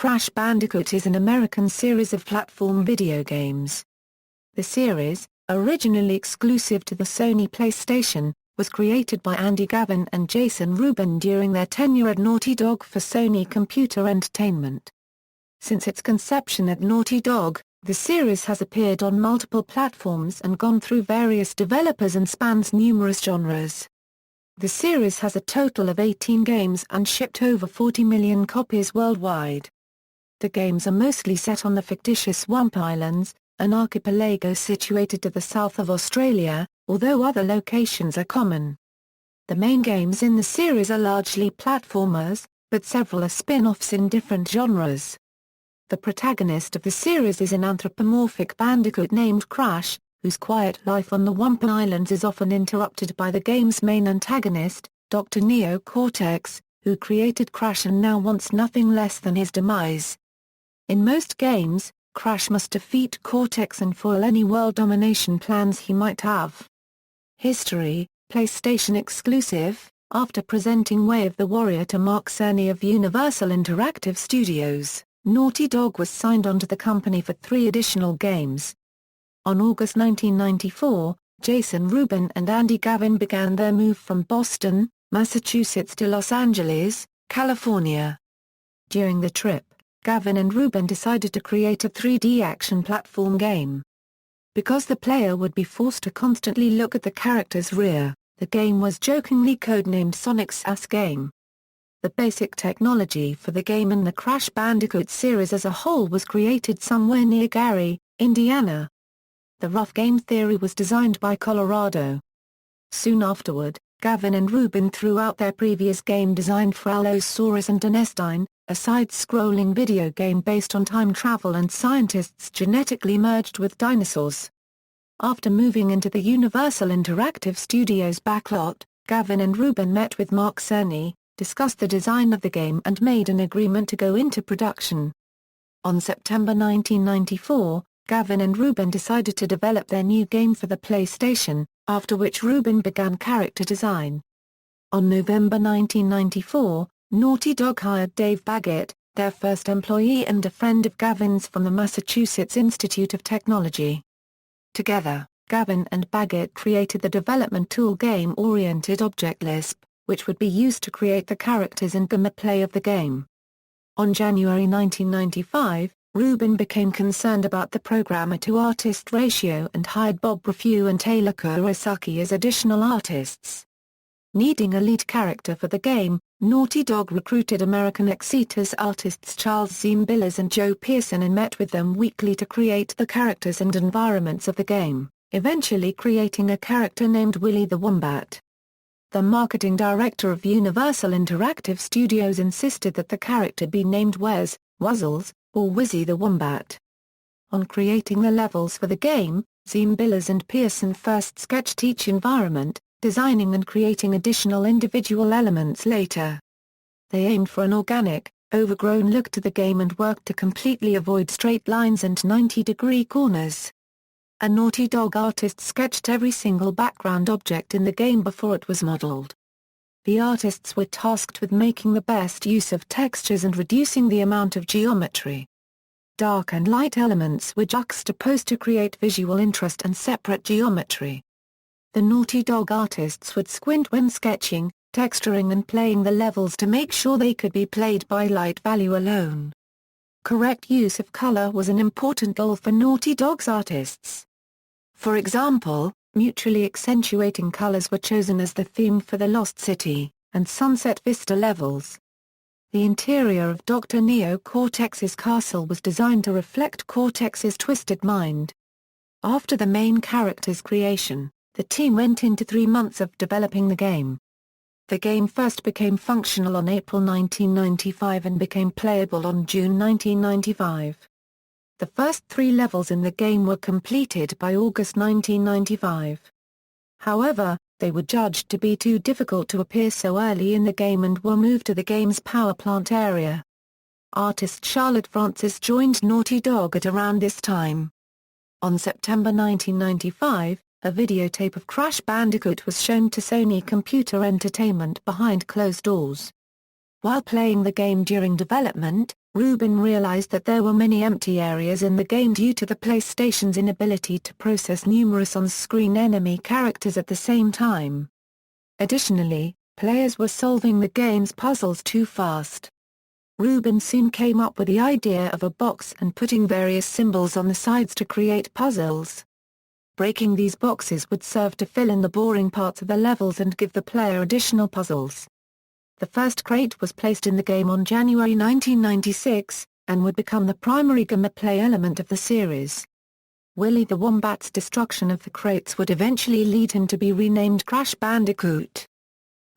Crash Bandicoot is an American series of platform video games. The series, originally exclusive to the Sony PlayStation, was created by Gavin and Jason Rubin during their tenure at Naughty Dog for Sony Computer Entertainment. Since its conception at Naughty Dog, the series has appeared on multiple platforms and gone through various developers and spans numerous genres. The series has a total of 18 games and shipped over 40 million copies worldwide. The games are mostly set on the fictitious Wumpa Islands, an archipelago situated to the south of Australia, although other locations are common. The main games in the series are largely platformers, but several are spin-offs in different genres. The protagonist of the series is an anthropomorphic bandicoot named Crash, whose quiet life on the Wumpa Islands is often interrupted by the game's main antagonist, Dr. Neo Cortex, who created Crash and now wants nothing less than his demise. In most games, Crash must defeat Cortex and foil any world domination plans he might have. History: PlayStation exclusive. After presenting Way of the Warrior to Mark Cerny of Universal Interactive Studios, Naughty Dog was signed onto the company for 3 additional games. On August 1994, Jason Rubin and Gavin began their move from Boston, Massachusetts to Los Angeles, California. During the trip, Gavin and Rubin decided to create a 3D action platform game. Because the player would be forced to constantly look at the character's rear, the game was jokingly codenamed Sonic's Ass Game. The basic technology for the game and the Crash Bandicoot series as a whole was created somewhere near Gary, Indiana. The rough game theory was designed by Colorado. Soon afterward, Gavin and Rubin threw out their previous game designed for Allosaurus and Dynastine, a side-scrolling video game based on time travel and scientists genetically merged with dinosaurs. After moving into the Universal Interactive Studios backlot, Gavin and Rubin met with Mark Cerny, discussed the design of the game and made an agreement to go into production. On September 1994, Gavin and Rubin decided to develop their new game for the PlayStation, after which Rubin began character design. On November 1994, Naughty Dog hired Dave Baggett, their first employee and a friend of Gavin's from the Massachusetts Institute of Technology. Together, Gavin and Baggett created the development tool Game-Oriented Object Lisp, which would be used to create the characters and gameplay of the game. On January 1995, Rubin became concerned about the programmer-to-artist ratio and hired Bob Refew and Taylor Kurosaki as additional artists. Needing a lead character for the game, Naughty Dog recruited American Exitus artists Charles Zeembilles and Joe Pearson and met with them weekly to create the characters and environments of the game, eventually creating a character named Willie the Wombat. The marketing director of Universal Interactive Studios insisted that the character be named Wes, Wuzzles, or Wizzy the Wombat. On creating the levels for the game, Zeembilles and Pearson first sketched each environment, designing and creating additional individual elements later. They aimed for an organic, overgrown look to the game and worked to completely avoid straight lines and 90-degree corners. A Naughty Dog artist sketched every single background object in the game before it was modeled. The artists were tasked with making the best use of textures and reducing the amount of geometry. Dark and light elements were juxtaposed to create visual interest and separate geometry. The Naughty Dog artists would squint when sketching, texturing and playing the levels to make sure they could be played by light value alone. Correct use of color was an important goal for Naughty Dog's artists. For example, mutually accentuating colors were chosen as the theme for the Lost City and Sunset Vista levels. The interior of Dr. Neo Cortex's castle was designed to reflect Cortex's twisted mind. After the main character's creation, the team went into 3 months of developing the game. The game first became functional on April 1995 and became playable on June 1995. The first 3 levels in the game were completed by August 1995. However, they were judged to be too difficult to appear so early in the game and were moved to the game's power plant area. Artist Charlotte Francis joined Naughty Dog at around this time. On September 1995, a videotape of Crash Bandicoot was shown to Sony Computer Entertainment behind closed doors. While playing the game during development, Rubin realized that there were many empty areas in the game due to the PlayStation's inability to process numerous on-screen enemy characters at the same time. Additionally, players were solving the game's puzzles too fast. Rubin soon came up with the idea of a box and putting various symbols on the sides to create puzzles. Breaking these boxes would serve to fill in the boring parts of the levels and give the player additional puzzles. The first crate was placed in the game on January 1996, and would become the primary gameplay element of the series. Willy the Wombat's destruction of the crates would eventually lead him to be renamed Crash Bandicoot.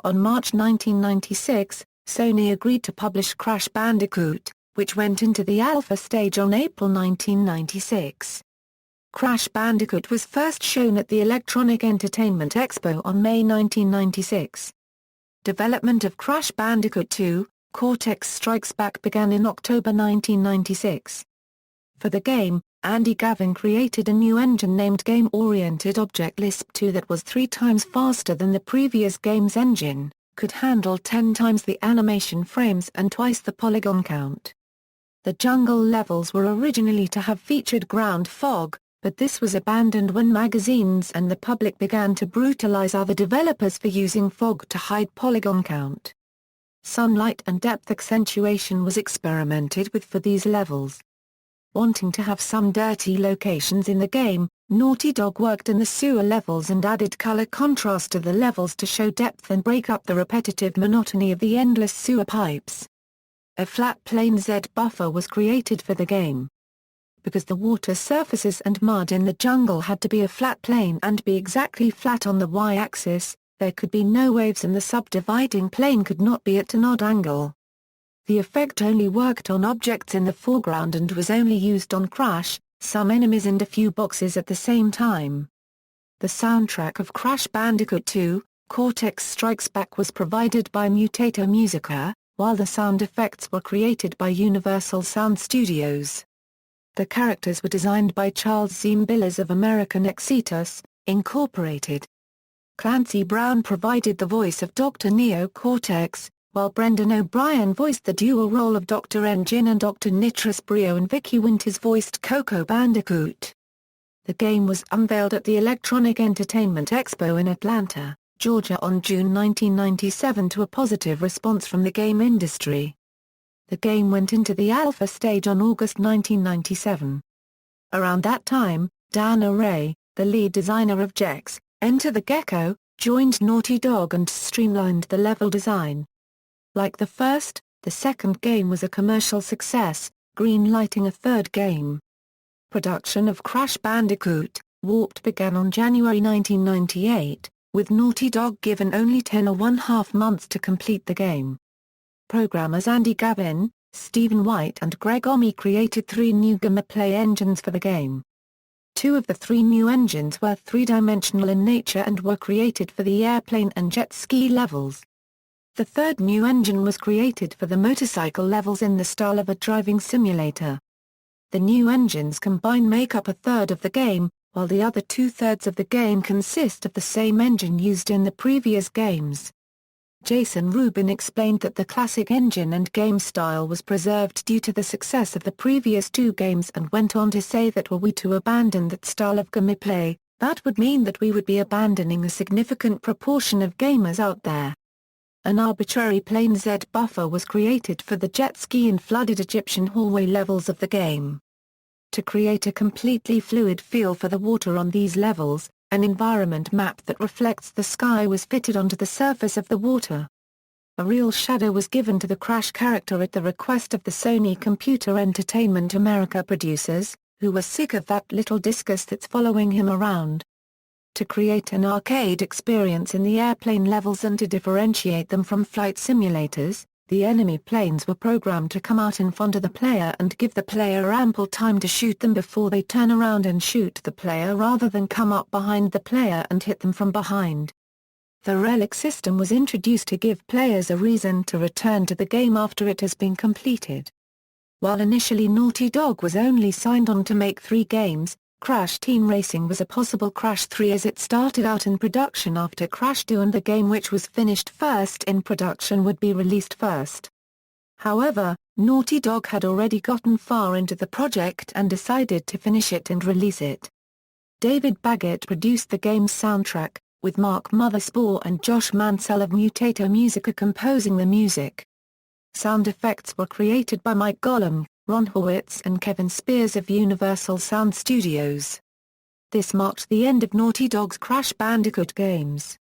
On March 1996, Sony agreed to publish Crash Bandicoot, which went into the alpha stage on April 1996. Crash Bandicoot was first shown at the Electronic Entertainment Expo on May 1996. Development of Crash Bandicoot 2, Cortex Strikes Back began in October 1996. For the game, Gavin created a new engine named Game-Oriented Object Lisp 2 that was 3 times faster than the previous game's engine, could handle 10 times the animation frames and twice the polygon count. The jungle levels were originally to have featured ground fog, but this was abandoned when magazines and the public began to brutalize other developers for using fog to hide polygon count. Sunlight and depth accentuation was experimented with for these levels. Wanting to have some dirty locations in the game, Naughty Dog worked in the sewer levels and added color contrast to the levels to show depth and break up the repetitive monotony of the endless sewer pipes. A flat plane Z buffer was created for the game. Because the water surfaces and mud in the jungle had to be a flat plane and be exactly flat on the y-axis, there could be no waves and the subdividing plane could not be at an odd angle. The effect only worked on objects in the foreground and was only used on Crash, some enemies and a few boxes at the same time. The soundtrack of Crash Bandicoot 2, Cortex Strikes Back was provided by Mutato Musica, while the sound effects were created by Universal Sound Studios. The characters were designed by Charles Zeimbillas of American Exetus, Incorporated. Clancy Brown provided the voice of Dr. Neo Cortex, while Brendan O'Brien voiced the dual role of Dr. Engine and Dr. Nitrous Brio, and Vicky Winters voiced Coco Bandicoot. The game was unveiled at the Electronic Entertainment Expo in Atlanta, Georgia on June 1997 to a positive response from the game industry. The game went into the alpha stage on August 1997. Around that time, Dan Arey, the lead designer of Gex, Enter the Gecko, joined Naughty Dog and streamlined the level design. Like the first, the second game was a commercial success, green-lighting a third game. Production of Crash Bandicoot, Warped began on January 1998, with Naughty Dog given only 10.5 months to complete the game. Programmers Andy Gavin, Stephen White and Greg Omi created 3 new gameplay engines for the game. 2 of the 3 new engines were 3-dimensional in nature and were created for the airplane and jet ski levels. The third new engine was created for the motorcycle levels in the style of a driving simulator. The new engines combined make up a third of the game, while the other 2/3 of the game consist of the same engine used in the previous games. Jason Rubin explained that the classic engine and game style was preserved due to the success of the previous 2 games, and went on to say that were we to abandon that style of gameplay, that would mean that we would be abandoning a significant proportion of gamers out there. An arbitrary plane Z buffer was created for the jet ski and flooded Egyptian hallway levels of the game. To create a completely fluid feel for the water on these levels, an environment map that reflects the sky was fitted onto the surface of the water. A real shadow was given to the Crash character at the request of the Sony Computer Entertainment America producers, who were sick of that little discus that's following him around. To create an arcade experience in the airplane levels and to differentiate them from flight simulators, the enemy planes were programmed to come out in front of the player and give the player ample time to shoot them before they turn around and shoot the player rather than come up behind the player and hit them from behind. The relic system was introduced to give players a reason to return to the game after it has been completed. While initially Naughty Dog was only signed on to make 3 games, Crash Team Racing was a possible Crash 3 as it started out in production after Crash 2, and the game which was finished first in production would be released first. However, Naughty Dog had already gotten far into the project and decided to finish it and release it. David Baggett produced the game's soundtrack, with Mark Mothersbaugh and Josh Mansell of Mutato Musica composing the music. Sound effects were created by Mike Gollum, Ron Hurwitz and Kevin Spears of Universal Sound Studios. This marked the end of Naughty Dog's Crash Bandicoot games.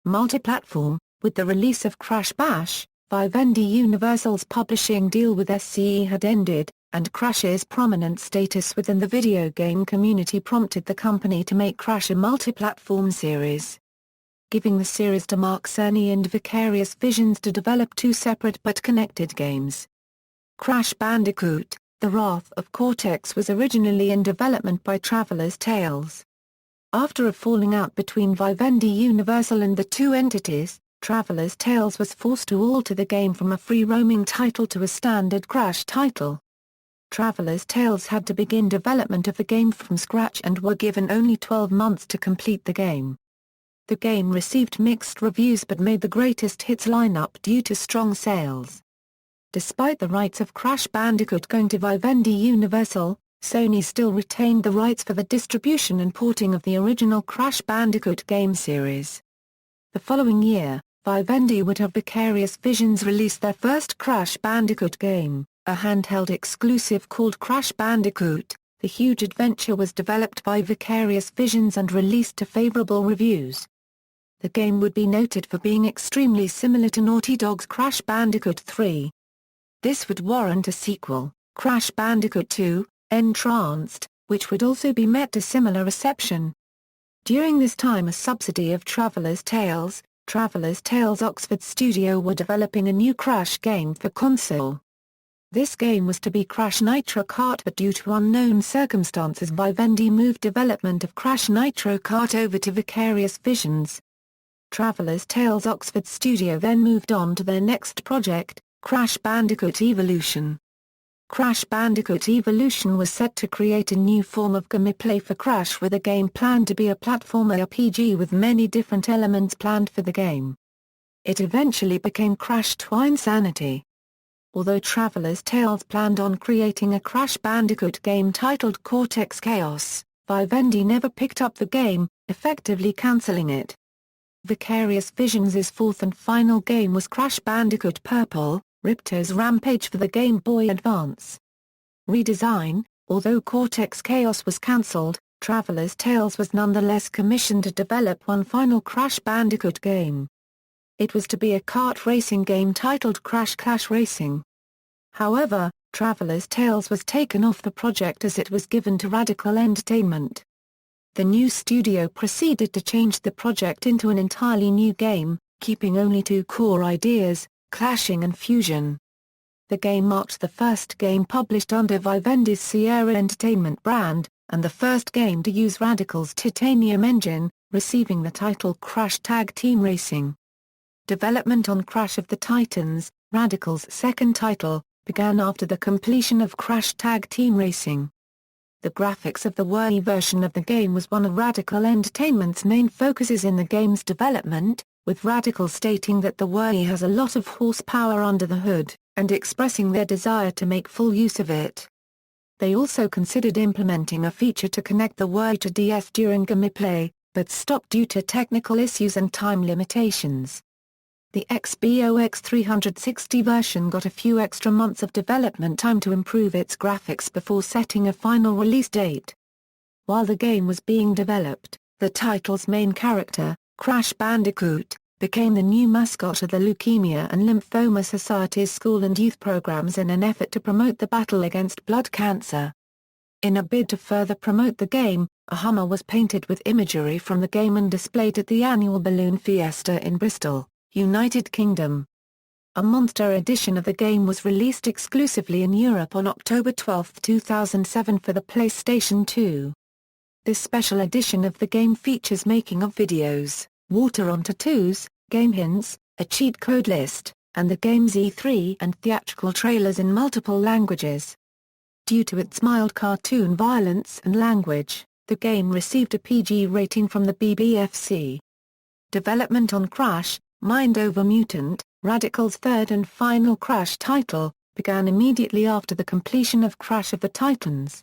Multi-platform, with the release of Crash Bash, Vivendi Universal's publishing deal with SCE had ended, and Crash's prominent status within the video game community prompted the company to make Crash a multi-platform series, giving the series to Mark Cerny and Vicarious Visions to develop two separate but connected games. Crash Bandicoot, The Wrath of Cortex was originally in development by Traveller's Tales. After a falling out between Vivendi Universal and the two entities, Traveller's Tales was forced to alter the game from a free-roaming title to a standard Crash title. Traveller's Tales had to begin development of the game from scratch and were given only 12 months to complete the game. The game received mixed reviews but made the greatest hits lineup due to strong sales. Despite the rights of Crash Bandicoot going to Vivendi Universal, Sony still retained the rights for the distribution and porting of the original Crash Bandicoot game series. The following year, Vivendi would have Vicarious Visions release their first Crash Bandicoot game, a handheld exclusive called Crash Bandicoot. The Huge Adventure was developed by Vicarious Visions and released to favorable reviews. The game would be noted for being extremely similar to Naughty Dog's Crash Bandicoot 3. This would warrant a sequel, Crash Bandicoot 2, Entranced, which would also be met to similar reception. During this time, a subsidy of Traveller's Tales Oxford studio were developing a new Crash game for console. This game was to be Crash Nitro Kart, but due to unknown circumstances Vivendi moved development of Crash Nitro Kart over to Vicarious Visions. Traveller's Tales Oxford studio then moved on to their next project, Crash Bandicoot Evolution. Crash Bandicoot Evolution was set to create a new form of gameplay for Crash, with a game planned to be a platformer RPG with many different elements planned for the game. It eventually became Crash Twinsanity. Although Traveller's Tales planned on creating a Crash Bandicoot game titled Cortex Chaos, Vivendi never picked up the game, effectively cancelling it. Vicarious Visions' fourth and final game was Crash Bandicoot Purple, Ripto's Rampage for the Game Boy Advance. Redesign: although Cortex Chaos was cancelled, Traveller's Tales was nonetheless commissioned to develop one final Crash Bandicoot game. It was to be a kart racing game titled Crash Clash Racing. However, Traveller's Tales was taken off the project as it was given to Radical Entertainment. The new studio proceeded to change the project into an entirely new game, keeping only two core ideas: clashing and fusion. The game marked the first game published under Vivendi's Sierra Entertainment brand, and the first game to use Radical's Titanium engine, receiving the title Crash Tag Team Racing. Development on Crash of the Titans, Radical's second title, began after the completion of Crash Tag Team Racing. The graphics of the Wii version of the game was one of Radical Entertainment's main focuses in the game's development, with Radical stating that the Wii has a lot of horsepower under the hood, and expressing their desire to make full use of it. They also considered implementing a feature to connect the Wii to DS during gameplay, but stopped due to technical issues and time limitations. The Xbox 360 version got a few extra months of development time to improve its graphics before setting a final release date. While the game was being developed, the title's main character, Crash Bandicoot, became the new mascot of the Leukemia and Lymphoma Society's school and youth programs in an effort to promote the battle against blood cancer. In a bid to further promote the game, a Hummer was painted with imagery from the game and displayed at the annual Balloon Fiesta in Bristol, United Kingdom. A monster edition of the game was released exclusively in Europe on October 12, 2007 for the PlayStation 2. This special edition of the game features making of videos, water on tattoos, game hints, a cheat code list, and the game's E3 and theatrical trailers in multiple languages. Due to its mild cartoon violence and language, the game received a PG rating from the BBFC. Development on Crash, Mind Over Mutant, Radical's third and final Crash title, began immediately after the completion of Crash of the Titans.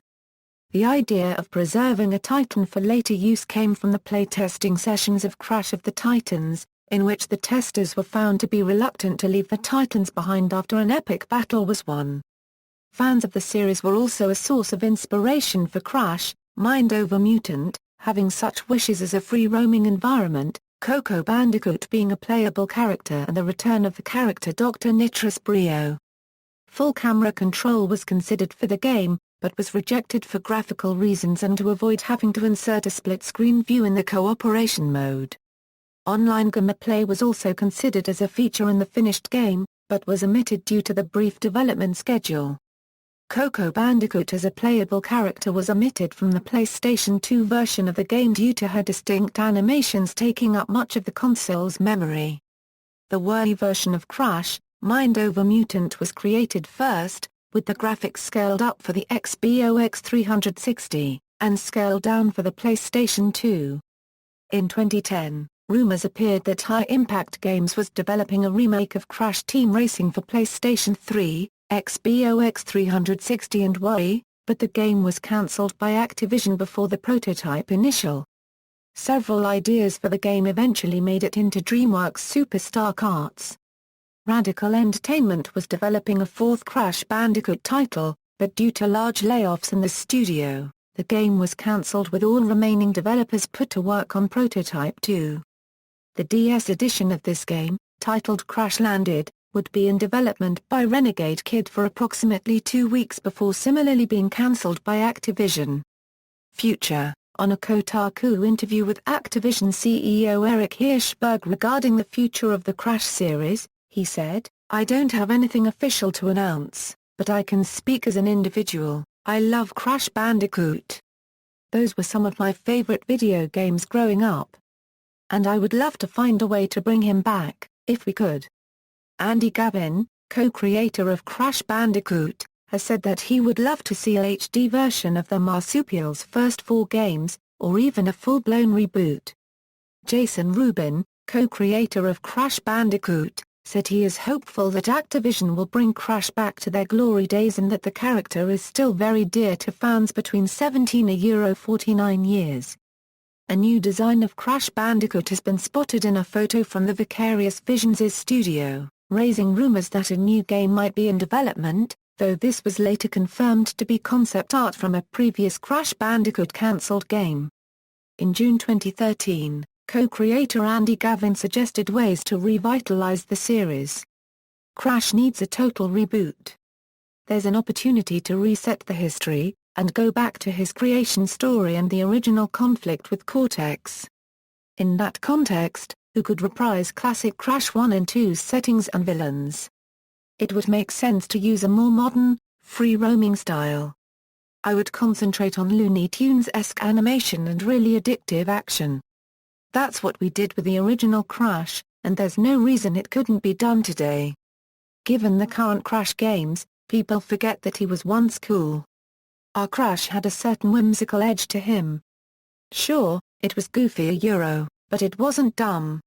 The idea of preserving a Titan for later use came from the playtesting sessions of Crash of the Titans, in which the testers were found to be reluctant to leave the Titans behind after an epic battle was won. Fans of the series were also a source of inspiration for Crash, Mind Over Mutant, having such wishes as a free-roaming environment, Coco Bandicoot being a playable character and the return of the character Dr. Nitrous Brio. Full camera control was considered for the game, but was rejected for graphical reasons and to avoid having to insert a split-screen view in the cooperation mode. Online gameplay was also considered as a feature in the finished game, but was omitted due to the brief development schedule. Coco Bandicoot as a playable character was omitted from the PlayStation 2 version of the game due to her distinct animations taking up much of the console's memory. The Wii version of Crash, Mind Over Mutant was created first, with the graphics scaled up for the Xbox 360, and scaled down for the PlayStation 2. In 2010, rumors appeared that High Impact Games was developing a remake of Crash Team Racing for PlayStation 3, Xbox 360 and Wii, but the game was cancelled by Activision before the prototype initial. Several ideas for the game eventually made it into DreamWorks Superstar Carts. Radical Entertainment was developing a fourth Crash Bandicoot title, but due to large layoffs in the studio, the game was cancelled with all remaining developers put to work on Prototype 2. The DS edition of this game, titled Crash Landed, would be in development by Renegade Kid for approximately 2 weeks before similarly being cancelled by Activision. Future. On a Kotaku interview with Activision CEO Eric Hirschberg regarding the future of the Crash series, he said, "I don't have anything official to announce, but I can speak as an individual. I love Crash Bandicoot. Those were some of my favorite video games growing up. And I would love to find a way to bring him back, if we could." Andy Gavin, co-creator of Crash Bandicoot, has said that he would love to see a HD version of the marsupial's first 4 games, or even a full-blown reboot. Jason Rubin, co-creator of Crash Bandicoot, said he is hopeful that Activision will bring Crash back to their glory days and that the character is still very dear to fans between 17 and 49 years. A new design of Crash Bandicoot has been spotted in a photo from the Vicarious Visions' studio, raising rumors that a new game might be in development, though this was later confirmed to be concept art from a previous Crash Bandicoot cancelled game. In June 2013, co-creator Andy Gavin suggested ways to revitalize the series. Crash needs a total reboot. There's an opportunity to reset the history, and go back to his creation story and the original conflict with Cortex. In that context, who could reprise classic Crash 1 and 2's settings and villains? It would make sense to use a more modern, free-roaming style. I would concentrate on Looney Tunes-esque animation and really addictive action. That's what we did with the original Crash, and there's no reason it couldn't be done today. Given the current Crash games, people forget that he was once cool. Our Crash had a certain whimsical edge to him. Sure, it was goofy but it wasn't dumb.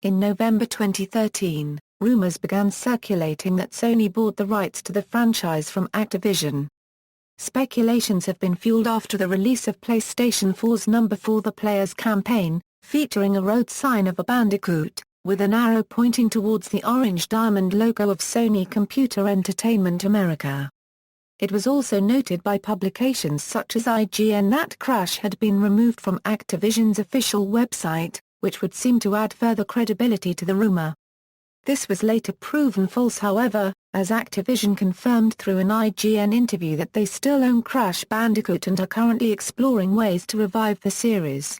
In November 2013, rumors began circulating that Sony bought the rights to the franchise from Activision. Speculations have been fueled after the release of PlayStation 4's Number 4 The Player's Campaign, featuring a road sign of a Bandicoot, with an arrow pointing towards the orange diamond logo of Sony Computer Entertainment America. It was also noted by publications such as IGN that Crash had been removed from Activision's official website, which would seem to add further credibility to the rumor. This was later proven false however, as Activision confirmed through an IGN interview that they still own Crash Bandicoot and are currently exploring ways to revive the series.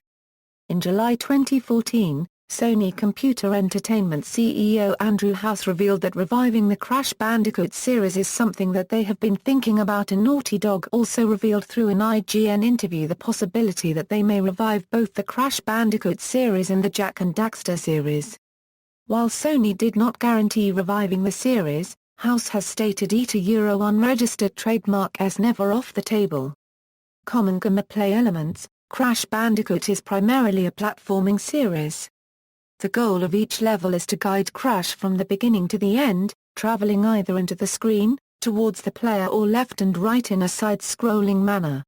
In July 2014, Sony Computer Entertainment CEO Andrew House revealed that reviving the Crash Bandicoot series is something that they have been thinking about, and Naughty Dog also revealed through an IGN interview the possibility that they may revive both the Crash Bandicoot series and the Jak and Daxter series. While Sony did not guarantee reviving the series, House has stated unregistered trademark is never off the table. Common gameplay elements: Crash Bandicoot is primarily a platforming series. The goal of each level is to guide Crash from the beginning to the end, traveling either into the screen, towards the player or left and right in a side-scrolling manner.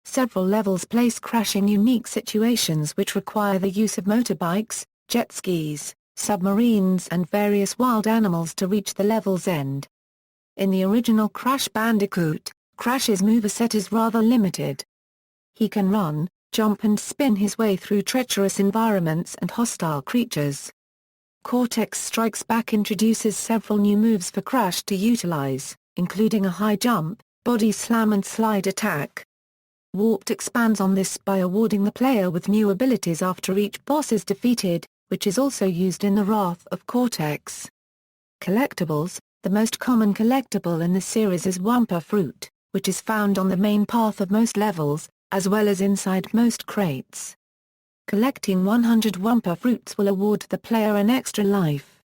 Several levels place Crash in unique situations which require the use of motorbikes, jet skis, submarines and various wild animals to reach the level's end. In the original Crash Bandicoot, Crash's moveset is rather limited. He can run, jump and spin his way through treacherous environments and hostile creatures. Cortex Strikes Back introduces several new moves for Crash to utilize, including a high jump, body slam and slide attack. Warped expands on this by awarding the player with new abilities after each boss is defeated, which is also used in the Wrath of Cortex. Collectibles. The most common collectible in the series is Wumpa Fruit, which is found on the main path of most levels, as well as inside most crates. Collecting 100 Wumpa Fruits will award the player an extra life.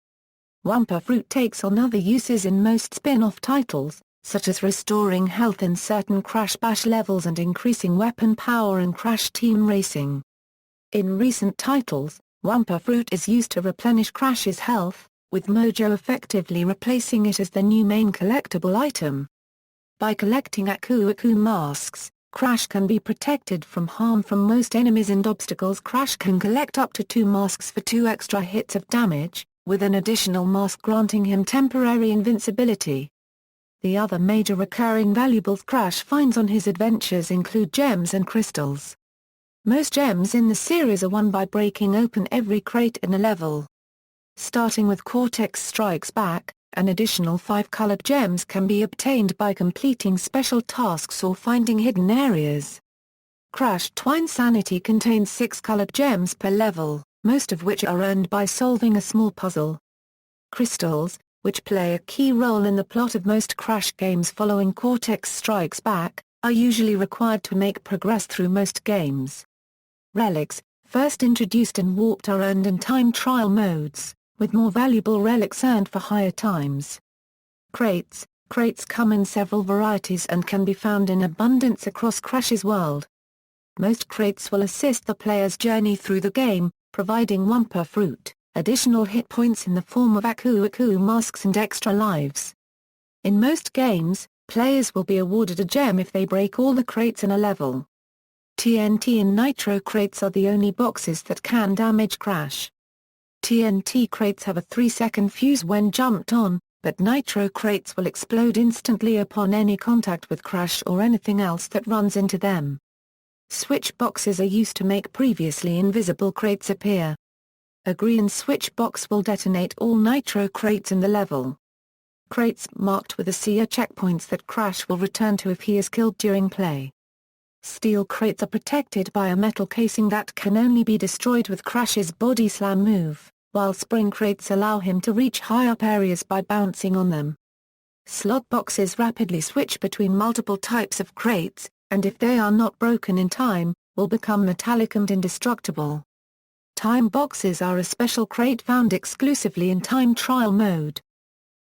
Wumpa Fruit takes on other uses in most spin-off titles, such as restoring health in certain Crash Bash levels and increasing weapon power in Crash Team Racing. In recent titles, Wumpa Fruit is used to replenish Crash's health, with Mojo effectively replacing it as the new main collectible item. By collecting Aku Aku masks, Crash can be protected from harm from most enemies and obstacles. Crash can collect up to 2 masks for 2 extra hits of damage, with an additional mask granting him temporary invincibility. The other major recurring valuables Crash finds on his adventures include gems and crystals. Most gems in the series are won by breaking open every crate in a level. Starting with Cortex Strikes Back, an additional 5 colored gems can be obtained by completing special tasks or finding hidden areas. Crash Twinsanity contains 6 colored gems per level, most of which are earned by solving a small puzzle. Crystals, which play a key role in the plot of most Crash games following Cortex Strikes Back, are usually required to make progress through most games. Relics, first introduced in Warped, are earned in time trial modes, with more valuable relics earned for higher times. Crates come in several varieties and can be found in abundance across Crash's world. Most crates will assist the player's journey through the game, providing Wumpa Fruit, additional hit points in the form of Aku Aku masks and extra lives. In most games, players will be awarded a gem if they break all the crates in a level. TNT and Nitro crates are the only boxes that can damage Crash. TNT crates have a 3-second fuse when jumped on, but Nitro crates will explode instantly upon any contact with Crash or anything else that runs into them. Switch boxes are used to make previously invisible crates appear. A green switch box will detonate all Nitro crates in the level. Crates marked with a C are checkpoints that Crash will return to if he is killed during play. Steel crates are protected by a metal casing that can only be destroyed with Crash's body slam move, while spring crates allow him to reach high up areas by bouncing on them. Slot boxes rapidly switch between multiple types of crates, and if they are not broken in time, will become metallic and indestructible. Time boxes are a special crate found exclusively in time trial mode.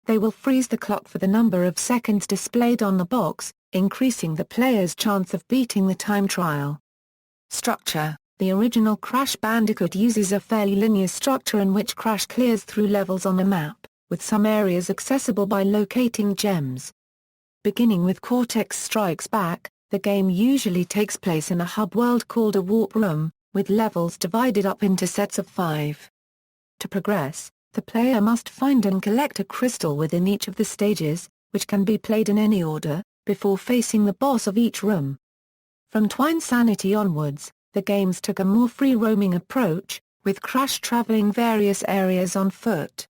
They will freeze the clock for the number of seconds displayed on the box, increasing the player's chance of beating the time trial. Structure. The original Crash Bandicoot uses a fairly linear structure in which Crash clears through levels on a map, with some areas accessible by locating gems. Beginning with Cortex Strikes Back, the game usually takes place in a hub world called a warp room, with levels divided up into sets of 5. To progress, the player must find and collect a crystal within each of the stages, which can be played in any order, before facing the boss of each room. From Twinsanity onwards, the games took a more free-roaming approach, with Crash traveling various areas on foot.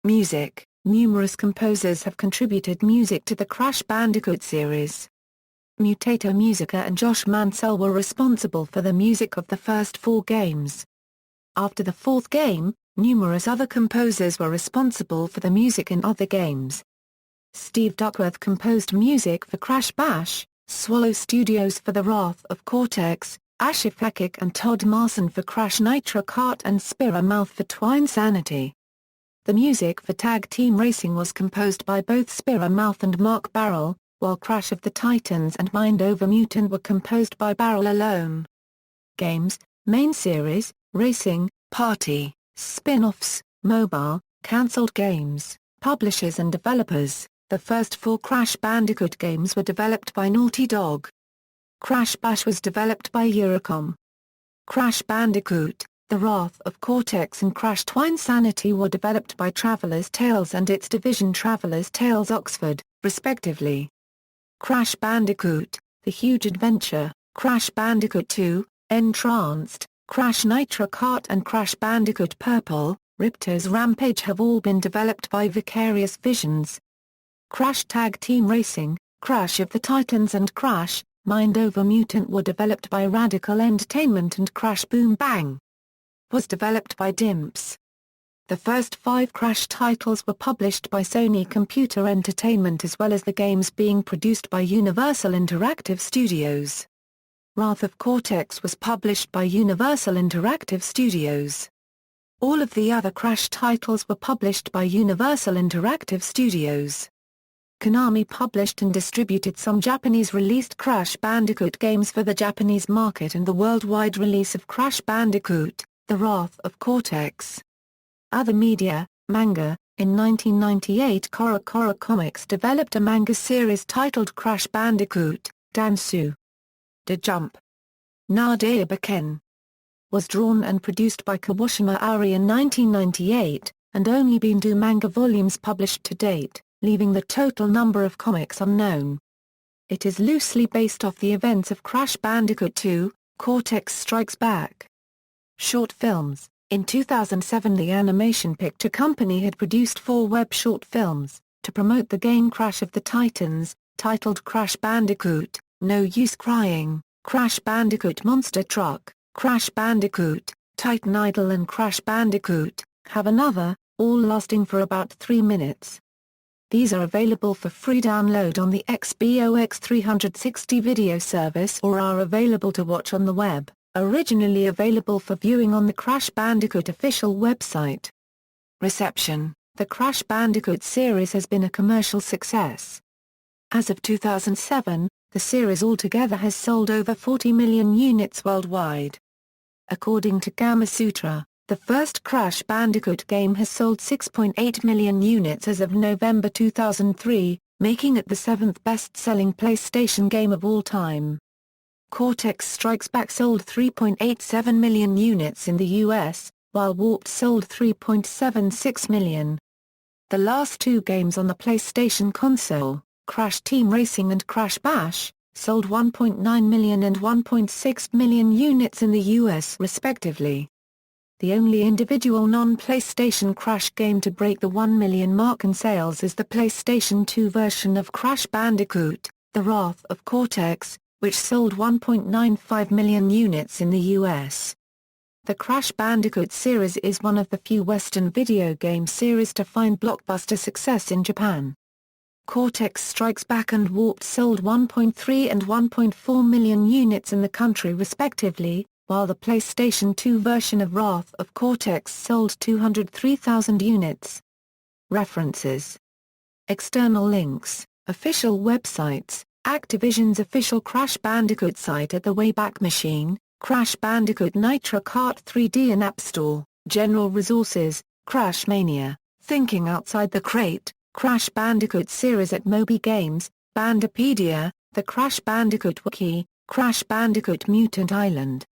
Music. Numerous composers have contributed music to the Crash Bandicoot series. Mutato Musica and Josh Mansell were responsible for the music of the first 4 games. After the 4th game, numerous other composers were responsible for the music in other games. Steve Duckworth composed music for Crash Bash, Swallow Studios for The Wrath of Cortex, Asher Fakic and Todd Marson for Crash Nitro Kart and Spira Mouth for Twinsanity. The music for Tag Team Racing was composed by both Spira Mouth and Mark Barrel, while Crash of the Titans and Mind Over Mutant were composed by Barrel alone. Games, Main Series, Racing, Party, Spin-offs, mobile, cancelled games, publishers and developers. The first 4 Crash Bandicoot games were developed by Naughty Dog. Crash Bash was developed by Eurocom. Crash Bandicoot, The Wrath of Cortex and Crash Twinsanity were developed by Traveller's Tales and its division Traveller's Tales Oxford, respectively. Crash Bandicoot, The Huge Adventure, Crash Bandicoot 2, Entranced, Crash Nitro Kart and Crash Bandicoot Purple, Ripto's Rampage have all been developed by Vicarious Visions. Crash Tag Team Racing, Crash of the Titans and Crash, Mind Over Mutant were developed by Radical Entertainment and Crash Boom Bang was developed by Dimps. The first 5 Crash titles were published by Sony Computer Entertainment as well as the games being produced by Universal Interactive Studios. Wrath of Cortex was published by Universal Interactive Studios. All of the other Crash titles were published by Universal Interactive Studios. Konami published and distributed some Japanese-released Crash Bandicoot games for the Japanese market and the worldwide release of Crash Bandicoot, The Wrath of Cortex. Other media, manga. In 1998 CoroCoro Comics developed a manga series titled Crash Bandicoot, Dansu. De Jump. Nadia Baken was drawn and produced by Kawashima Aori in 1998, and only been 2 manga volumes published to date, leaving the total number of comics unknown. It is loosely based off the events of Crash Bandicoot 2, Cortex Strikes Back. Short films. In 2007 the animation picture company had produced 4 web short films, to promote the game Crash of the Titans, titled Crash Bandicoot, No Use Crying, Crash Bandicoot Monster Truck, Crash Bandicoot, Titan Idol and Crash Bandicoot, Have Another, all lasting for about 3 minutes. These are available for free download on the XBOX 360 video service or are available to watch on the web, originally available for viewing on the Crash Bandicoot official website. Reception. The Crash Bandicoot series has been a commercial success. As of 2007, the series altogether has sold over 40 million units worldwide. According to Gamasutra, the first Crash Bandicoot game has sold 6.8 million units as of November 2003, making it the 7th best-selling PlayStation game of all time. Cortex Strikes Back sold 3.87 million units in the US, while Warped sold 3.76 million. The last 2 games on the PlayStation console, Crash Team Racing and Crash Bash, sold 1.9 million and 1.6 million units in the US respectively. The only individual non-PlayStation Crash game to break the 1 million mark in sales is the PlayStation 2 version of Crash Bandicoot, The Wrath of Cortex, which sold 1.95 million units in the US. The Crash Bandicoot series is one of the few Western video game series to find blockbuster success in Japan. Cortex Strikes Back and Warped sold 1.3 and 1.4 million units in the country respectively, while the PlayStation 2 version of Wrath of Cortex sold 203,000 units. References. External links, official websites, Activision's official Crash Bandicoot site at the Wayback Machine, Crash Bandicoot Nitro Kart 3D and App Store, General Resources, Crash Mania, Thinking Outside the Crate, Crash Bandicoot series at Moby Games, Bandipedia, the Crash Bandicoot Wiki, Crash Bandicoot Mutant Island.